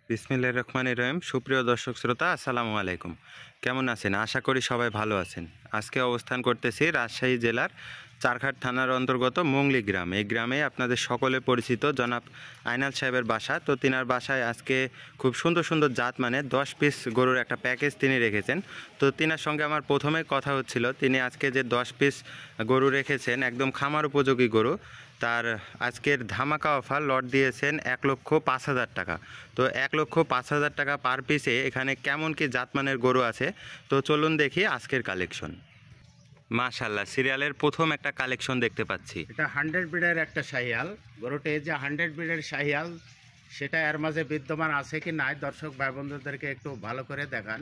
বিসমিল্লাহির রহমানির রহিম। সুপ্রিয় দর্শক শ্রোতা, আসসালামু আলাইকুম। কেমন আছেন? আশা করি সবাই ভালো আছেন। আজকে অবস্থান করতেছি রাজশাহী জেলার চারঘাট থানার অন্তর্গত মুংলি গ্রাম। এই গ্রামে আপনাদের সকলে পরিচিত জনাব আইনাল সাহেবের বাসা। তো তিনার বাসায় আজকে খুব সুন্দর সুন্দর জাত মানে 10 পিস গরুর একটা প্যাকেজ তিনি রেখেছেন। তো তিনার সঙ্গে আমার প্রথমেই কথা হচ্ছিল, তিনি আজকে যে 10 পিস গরু রেখেছেন একদম খামার উপযোগী গরু, তার আজকের ধামাকা অফার লট দিয়েছেন 1,05,000 টাকা। তো 1,05,000 টাকা পার পিসে এখানে কেমন কি জাতমানের গরু আছে, তো চলুন দেখি আজকের কালেকশন। মাশাআল্লাহ, সিরিয়ালের প্রথম একটা কালেকশন দেখতে পাচ্ছি। এটা 100 ব্রিডের একটা শাহিয়াল গরুটা। এই যে 100 ব্রিডের শাহিয়াল, সেটা এর মাঝে বিদ্যমান আছে কি নাই দর্শক ভাই বন্ধুদেরকে একটু ভালো করে দেখান।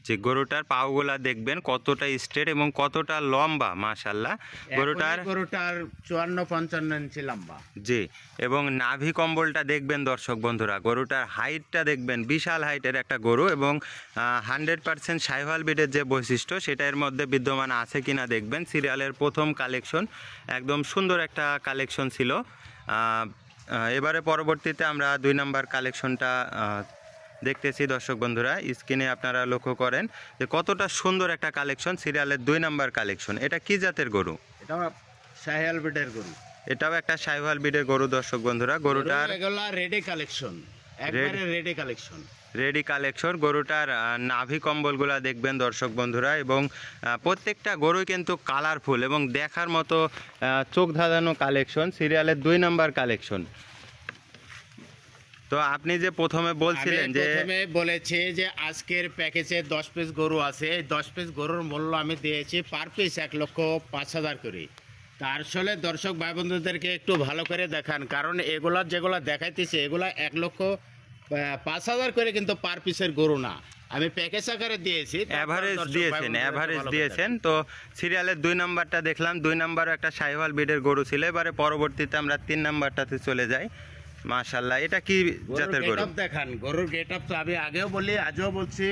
যে গরুটার পাওগুলা দেখবেন কতটা স্ট্রেট এবং কতটা লম্বা। মাশাআল্লাহ, গরুটার 54-55 ইঞ্চি লম্বা। জি, এবং নাভি কম্বলটা দেখবেন দর্শক বন্ধুরা, গরুটার হাইটটা দেখবেন, বিশাল হাইটের একটা গরু এবং 100% শাহিওয়াল ব্রিডের যে বৈশিষ্ট্য সেটা এর মধ্যে বিদ্যমান আছে কিনা দেখবেন। সিরিয়ালের প্রথম কালেকশন, একদম সুন্দর একটা কালেকশন ছিল। এবারে পরবর্তীতে আমরা 2 নাম্বার কালেকশনটা দেখতেছি দর্শক বন্ধুরা। স্ক্রিনে আপনারা লক্ষ্য করেন যে কতটা সুন্দর একটা কালেকশন, সিরিয়ালের 2 নাম্বার কালেকশন। এটা কি জাতের গরু? এটা শাহিয়াল ব্রিডের গরু। এটাও একটা শাহিওয়াল ব্রিডের গরু দর্শক বন্ধুরা। গরুটার এগুলা রেডি কালেকশন, একবারে রেডি কালেকশন। Ready collection. গরুটার নাভি কম্বলগুলা দেখবেন দর্শক বন্ধুরা, এবং প্রত্যেকটা গরুই কিন্তু কালারফুল এবং দেখার মতো চোখ ধাঁধানো কালেকশন, সিরিয়ালের 2 নাম্বার কালেকশন। তো আপনি যে প্রথমে বলছিলেন যে বলেছি যে আজকের প্যাকেজে 10 পিস গরু আছে। এই 10 পিস গরুর মূল্য আমি দিয়েছি পার পিস 1,05,000 করে। তার আসলে দর্শক ভাই বন্ধুদেরকে একটু ভালো করে দেখান, কারণ এগুলা যেগুলা দেখাইতেছে এগুলা 1,05,000 করে কিন্তু পার পিসের গরু না, আমি প্যাকেজ আকারে দিয়েছি। অ্যাভারেজ দিয়েছেন। তো সিরিয়ালের 2 নাম্বারটা দেখলাম, 2 নাম্বারও একটা শাহিওয়াল ব্রিডের গরু ছিল। এবারে পরবর্তীতে আমরা 3 নাম্বারটাতে চলে যাই। মাশাআল্লাহ, এটা কি জাতের গরু? দেখান গরুর গেটআপ তো আমি আগেও বলি আজও বলছি,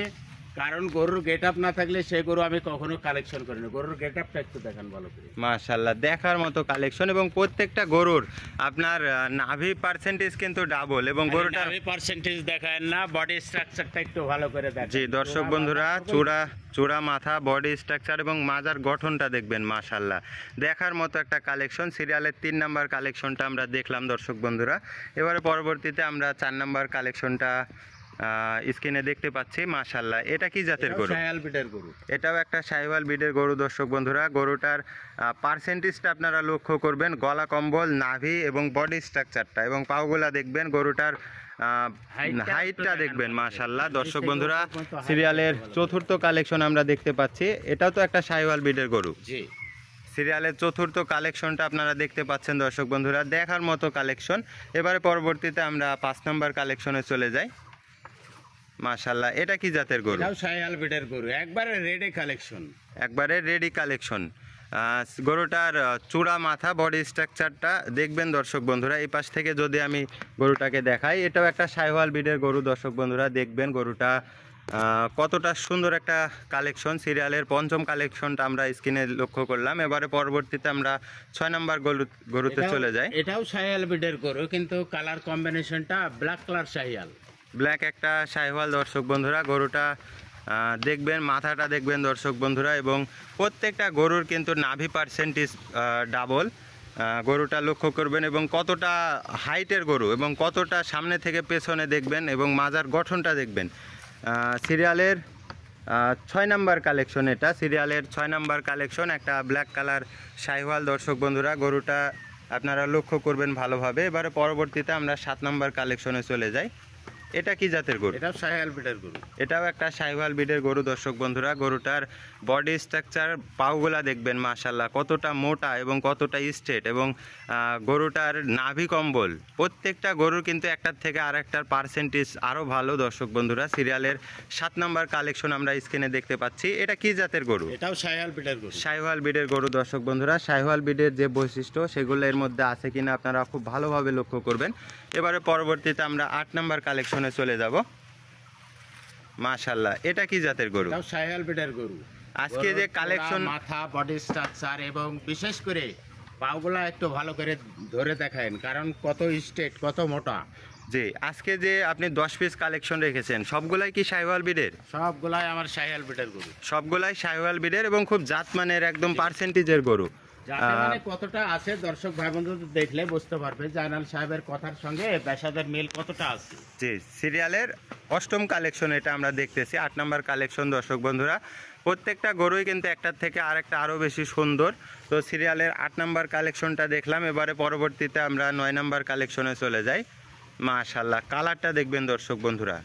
কারণ গরুর গেটআপ না থাকলে সেই গরু আমি কখনো কালেকশন করি না। গরুর গেটআপটা একটু দেখান ভালো করে। মাশাআল্লাহ, দেখার মতো কালেকশন এবং প্রত্যেকটা গরুর আপনার নাভি পার্সেন্টেজ কিন্তু ডাবল এবং গরুটার নাভি পার্সেন্টেজ দেখায় না, বডি স্ট্রাকচারটা একটু ভালো করে দেখান। জি দর্শক বন্ধুরা, চূড়া মাথা, বডি স্ট্রাকচার এবং মাজার গঠনটা দেখবেন। মাশাআল্লাহ, দেখার মতো একটা কালেকশন। সিরিয়ালের 3 নাম্বার কালেকশনটা আমরা দেখলাম দর্শক বন্ধুরা। এবারে পরবর্তীতে আমরা 4 নাম্বার কালেকশনটা স্ক্রিনে দেখতে পাচ্ছি। মাশাআল্লাহ, এটা কি জাতের গরু? শাহিওয়াল ব্রিডের গরু। এটাও একটা শাহিওয়াল ব্রিডের গরু দর্শক বন্ধুরা। গরুটার পার্সেন্টেজটা আপনারা লক্ষ্য করবেন, গলা কম্বল, নাভি এবং বডি স্ট্রাকচারটা এবং পাওগুলা দেখবেন, গরুটার হাইটটা দেখবেন। মাশাআল্লাহ দর্শক বন্ধুরা, সিরিয়ালের 4র্থ কালেকশন আমরা দেখতে পাচ্ছি। এটাও তো একটা শাহিওয়াল ব্রিডের গরু। জি, সিরিয়ালের 4র্থ কালেকশনটা আপনারা দেখতে পাচ্ছেন দর্শক বন্ধুরা, দেখার মতো কালেকশন। এবারে পরবর্তীতে আমরা 5 নাম্বার কালেকশনে চলে যাই। মাশাআল্লাহ, এটা কি জাতের গরু? এটাও শাহিওয়াল ব্রিডের গরু, একবারে রেডি কালেকশন। একবারে রেডি কালেকশন। গরুটার চূড়া মাথা, বডি স্ট্রাকচারটা দেখবেন দর্শক বন্ধুরা। এই পাশ থেকে যদি আমি গরুটাকে দেখাই, এটাও একটা শাহিওয়াল ব্রিডের গরু দর্শক বন্ধুরা। দেখবেন গরুটা কতটা সুন্দর একটা কালেকশন। সিরিয়ালের 5ম কালেকশনটা আমরা স্ক্রিনে লক্ষ্য করলাম। এবারে পরবর্তীতে আমরা 6 নাম্বার গরুতে চলে যাই। এটাও শাহিওয়াল ব্রিডের গরু, কিন্তু কালার কম্বিনেশনটা ব্ল্যাক কালার শাহিওয়াল। ব্ল্যাক একটা শাহিওয়াল দর্শক বন্ধুরা। গরুটা দেখবেন, মাথাটা দেখবেন দর্শক বন্ধুরা, এবং প্রত্যেকটা গরুর কিন্তু নাভি পার্সেন্টেজ ডাবল। গরুটা লক্ষ্য করবেন এবং কতটা হাইটের গরু এবং কতটা সামনে থেকে পেছনে দেখবেন এবং মাজার গঠনটা দেখবেন। সিরিয়ালের 6 নাম্বার কালেকশন। এটা সিরিয়ালের 6 নাম্বার কালেকশন, একটা ব্ল্যাক কালার শাহিওয়াল দর্শক বন্ধুরা। গরুটা আপনারা লক্ষ্য করবেন ভালোভাবে। এবারে পরবর্তীতে আমরা 7 নাম্বার কালেকশনে চলে যাই। এটা কি জাতের গরু? এটাও শাহিওয়াল ব্রিডের গরু। এটাও একটা শাহিওয়াল ব্রিডের গরু দর্শক বন্ধুরা। গরুটার বডি স্ট্রাকচার, পাওগুলা দেখবেন মাশাআল্লাহ কতটা মোটা এবং কতটা স্ট্রেট, এবং গরুটার নাভি কম্বল, প্রত্যেকটা গরুর কিন্তু একটার থেকে আরেকটার পার্সেন্টেজ আরও ভালো দর্শক বন্ধুরা। সিরিয়ালের 7 নাম্বার কালেকশন আমরা স্ক্রিনে দেখতে পাচ্ছি। এটা কি জাতের গরু? এটাও শাহিওয়াল ব্রিডের গরু। শাহিওয়াল ব্রিডের গরু দর্শক বন্ধুরা। শাহিওয়াল ব্রিডের যে বৈশিষ্ট্য সেগুলো এর মধ্যে আছে কিনা আপনারা খুব ভালোভাবে লক্ষ্য করবেন। এবারে পরবর্তীতে আমরা 8 নাম্বার কালেকশনে চলে যাব। মাশাআল্লাহ, এটা কি জাতের গরু? এটাও শাহিওয়াল ব্রিডের গরু। আজকে যে কালেকশন, মাথা, বডি স্ট্রাকচার এবং বিশেষ করে পাগুলা একটু ভালো করে ধরে দেখায়েন, কারণ কত স্ট্রেট, কত মোটা। জি, আজকে যে আপনি 10 পিস কালেকশন রেখেছেন সবগুলাই কি শাহিওয়াল বিডের? সবগুলাই আমার শাহিয়াল বিটের গরু। সবগুলাই শাহিওয়াল বিডের এবং খুব জাতমানের একদম পার্সেন্টেজের গরু। যাতে মানে কতটা আছে দর্শক ভাই বন্ধুদের দেখলে বুঝতে পারবে জানাল সাহেবের কথার সঙ্গে পেশাদার মিল কতটা আছে। জি, সিরিয়ালের 8ম কালেকশন এটা আমরা দেখতেছি, 8 নম্বর কালেকশন। দর্শক বন্ধুরা, প্রত্যেকটা গরুই কিন্তু একটার থেকে আরেকটা আরও বেশি সুন্দর। তো সিরিয়ালের 8 নম্বর কালেকশনটা দেখলাম, এবারে পরবর্তীতে আমরা 9 নম্বর কালেকশনে চলে যাই। মাশাআল্লাহ, কালারটা দেখবেন দর্শক বন্ধুরা,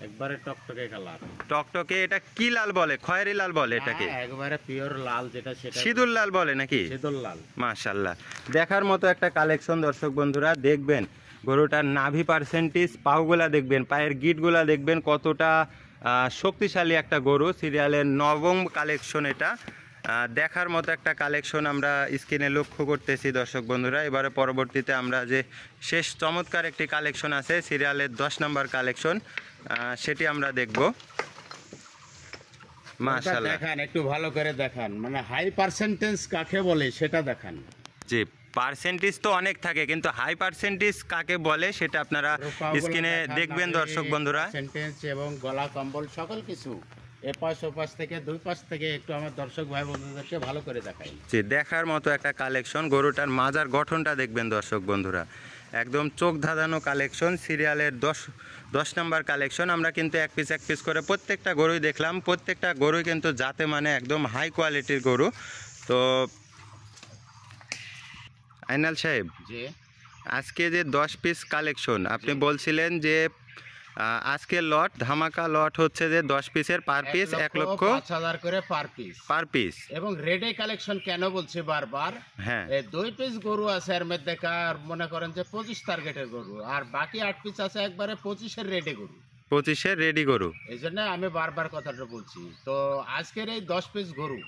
একবারে টকটকে কালার। টকটকে। এটা কি লাল বলে? খয়েরি লাল বলে এটাকে? একবারে পিওর লাল, যেটা সেটা সিঁদুর লাল বলে নাকি? সিঁদুর লাল। মাশাআল্লাহ, দেখার মতো একটা কালেকশন দর্শক বন্ধুরা। দেখবেন গরুটার নাভি পার্সেন্টেজ, পাগুলা দেখবেন, পায়ের গিটগুলা দেখবেন, কতটা শক্তিশালী একটা গরু। সিরিয়ালের 9ম কালেকশন এটা, দেখার মতো একটা কালেকশন আমরা স্ক্রিনে লক্ষ্য করতেছি দর্শক বন্ধুরা। এবারে পরবর্তীতে আমরা যে শেষ চমৎকার একটি কালেকশন আছে সিরিয়ালের 10 নম্বর কালেকশন, সেটি আমরা দেখব। মাশাআল্লাহ, দেখান একটু ভালো করে দেখান, মানে হাই পার্সেন্টেজ কাকে বলে সেটা দেখান। জি, পার্সেন্টেজ তো অনেক থাকে, কিন্তু হাই পার্সেন্টেজ কাকে বলে সেটা আপনারা স্ক্রিনে দেখবেন দর্শক বন্ধুরা। পার্সেন্টেজ এবং গলা কম্বল সকল কিছু এপাশ ওপাশ থেকে দুই পাশ থেকে একটু আমার দর্শক ভাই বন্ধুদেরকে ভালো করে দেখাই। জি, দেখার মতো একটা কালেকশন। গরুটার মাজার গঠনটা দেখবেন দর্শক বন্ধুরা, একদম চোখ ধাঁধানো কালেকশন। সিরিয়ালের 10 নম্বর কালেকশন। আমরা কিন্তু এক পিস করে প্রত্যেকটা গরুই দেখলাম, প্রত্যেকটা গরুই কিন্তু জাতে মানে একদম হাই কোয়ালিটির গরু। তো আইনাল সাহেব, যে আজকে যে 10 পিস কালেকশন আপনি বলছিলেন যে আজকে লট ধামাকা লট হচ্ছে যে 10 পিসের পার পিস 1,05,000 করে পার পিস। এবং রেডে কালেকশন কেন বলছি বারবার, হ্যাঁ, এই 2 পিস গরু আছে এর মধ্যে কার মনে করেন যে 25 টার্গেটের গরু, আর বাকি 8 পিস আছে একবারে 25-এর রেডে গরু, 25-এর রেডি গরু। এই জন্য আমি বারবার কথাটা বলছি। তো আজকের এই 10 পিস গরু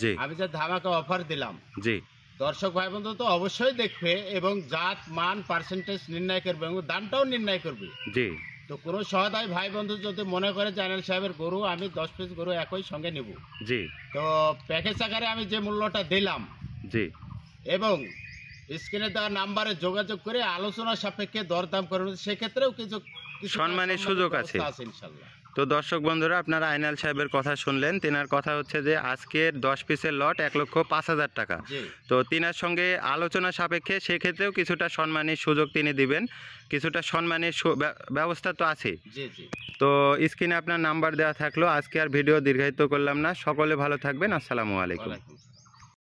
জি, আমি যে ধামাকা অফার দিলাম, জি, দর্শক ভাই বন্ধু তো অবশ্যই দেখবে এবং জাত মান পার্সেন্টেজ নির্ণয় করবে এবং দামটাও নির্ণয় করবে। জি, তো কোনো সহদায় ভাই বন্ধু যদি মনে করে জানাল সাহেবের গরু আমি 10 পিস গরু একই সঙ্গে নেব, জি, তো প্যাকেজ আকারে আমি যে মূল্যটা দিলাম জি, এবং স্ক্রিনে দেওয়া নাম্বারে যোগাযোগ করে আলোচনা সাপেক্ষে দরদাম করবেন, সেক্ষেত্রেও কিছু সম্মানের সুযোগ আছে ইনশাল্লাহ। তো দর্শক বন্ধুরা, আপনারা আইনাল সাহেবের কথা শুনলেন। তেনার কথা হচ্ছে যে আজকের 10 পিসের লট 1,05,000 টাকা। জি তো তিনার সঙ্গে আলোচনা সাপেক্ষে সেক্ষেত্রেও কিছুটা সম্মানের সুযোগ তিনি দিবেন, কিছুটা সম্মানের ব্যবস্থা তো আছে। জি জি। তো স্ক্রিনে আপনার নাম্বার দেওয়া থাকলো। আজকে আর ভিডিও দীর্ঘায়িত করলাম না, সকলে ভালো থাকবেন। আসসালামু আলাইকুম। ওয়ালাইকুম আসসালাম।